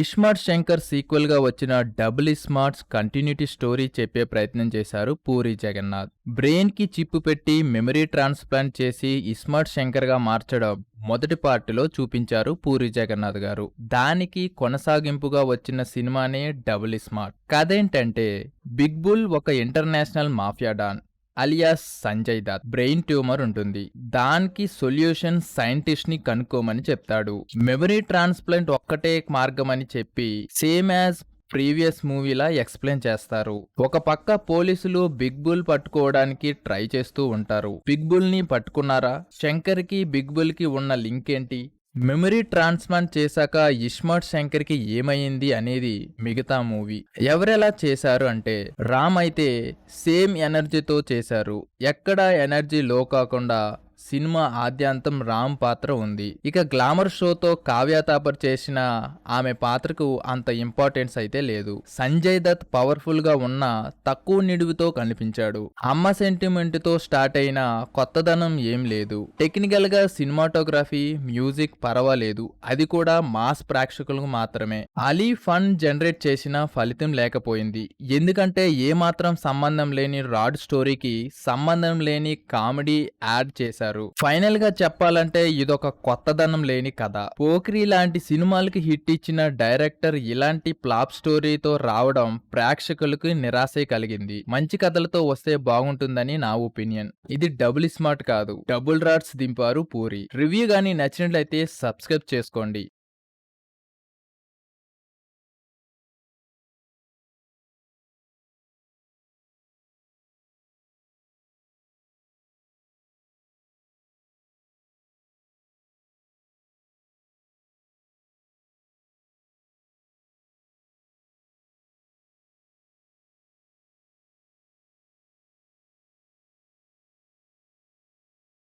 ISmart Shankar sequel గా వచ్చిన double smarts continuity story చెప్పే ప్రయత్నం చేశారు పూరి జగన్నాథ్. బ్రెయిన్ కి చిప్పు పెట్టి మెమరీ ట్రాన్స్ప్లాంట్ చేసి ఇస్మార్ట్ శంకర్ గా మార్చడం మొదటి పార్టీలో చూపించారు పూరి జగన్నాథ్ గారు. దానికి కొనసాగింపుగా వచ్చిన సినిమానే డబుల్ స్మార్ట్. కథేంటంటే బిగ్ బుల్ ఒక international mafia don alias Sanjay Dutt. Brain tumour ఉంటుంది. దానికి సొల్యూషన్ సైంటిస్ట్ ని కనుక్కోమని చెప్తాడు. మెమరీ ట్రాన్స్ప్లాంట్ ఒక్కటే మార్గం అని చెప్పి సేమ్ యాజ్ ప్రీవియస్ మూవీలా ఎక్స్ప్లెయిన్ చేస్తారు. ఒక పక్క పోలీసులు బిగ్ బుల్ పట్టుకోవడానికి ట్రై చేస్తూ ఉంటారు. బిగ్ బుల్ ని పట్టుకున్నారా? శంకర్ కి బిగ్ బుల్ కి ఉన్న లింక్ ఏంటి? మెమరీ ట్రాన్స్ప్లాంట్ చేశాక ఇస్మార్ట్ శంకర్ కి ఏమైంది అనేది మిగతా మూవీ. ఎవరెలా చేశారు అంటే రామ్ అయితే సేమ్ ఎనర్జీతో చేశారు. ఎక్కడ ఎనర్జీ లో కాకుండా సినిమా ఆద్యాంతం రామ్ పాత్ర ఉంది. ఇక గ్లామర్ షోతో కావ్య తాపర్ చేసిన ఆమె పాత్రకు అంత ఇంపార్టెన్స్ అయితే లేదు. సంజయ్ దత్ పవర్ఫుల్ గా ఉన్న తక్కువ నిడువుతో కనిపించాడు. అమ్మ సెంటిమెంట్ తో స్టార్ట్ అయిన కొత్తదనం ఏం లేదు. టెక్నికల్ గా సినిమాటోగ్రఫీ మ్యూజిక్ పర్వాలేదు, అది కూడా మాస్ ప్రేక్షకులకు మాత్రమే. అలీ ఫన్ జనరేట్ చేసిన ఫలితం లేకపోయింది. ఎందుకంటే ఏమాత్రం సంబంధం లేని రాడ్ స్టోరీకి సంబంధం లేని కామెడీ యాడ్ చేశారు. ఫైనల్ గా చెప్పాలంటే ఇదొక కొత్తదనం లేని కథ. పోక్రీ లాంటి సినిమాలకి హిట్ ఇచ్చిన డైరెక్టర్ ఇలాంటి ఫ్లాప్ స్టోరీతో రావడం ప్రేక్షకులకు నిరాశే కలిగింది. మంచి కథలతో వస్తే బాగుంటుందని నా ఒపీనియన్. ఇది డబుల్ స్మార్ట్ కాదు, డబుల్ రాడ్స్ దింపారు పూరి. రివ్యూ గానీ నచ్చినట్లయితే సబ్స్క్రైబ్ చేసుకోండి.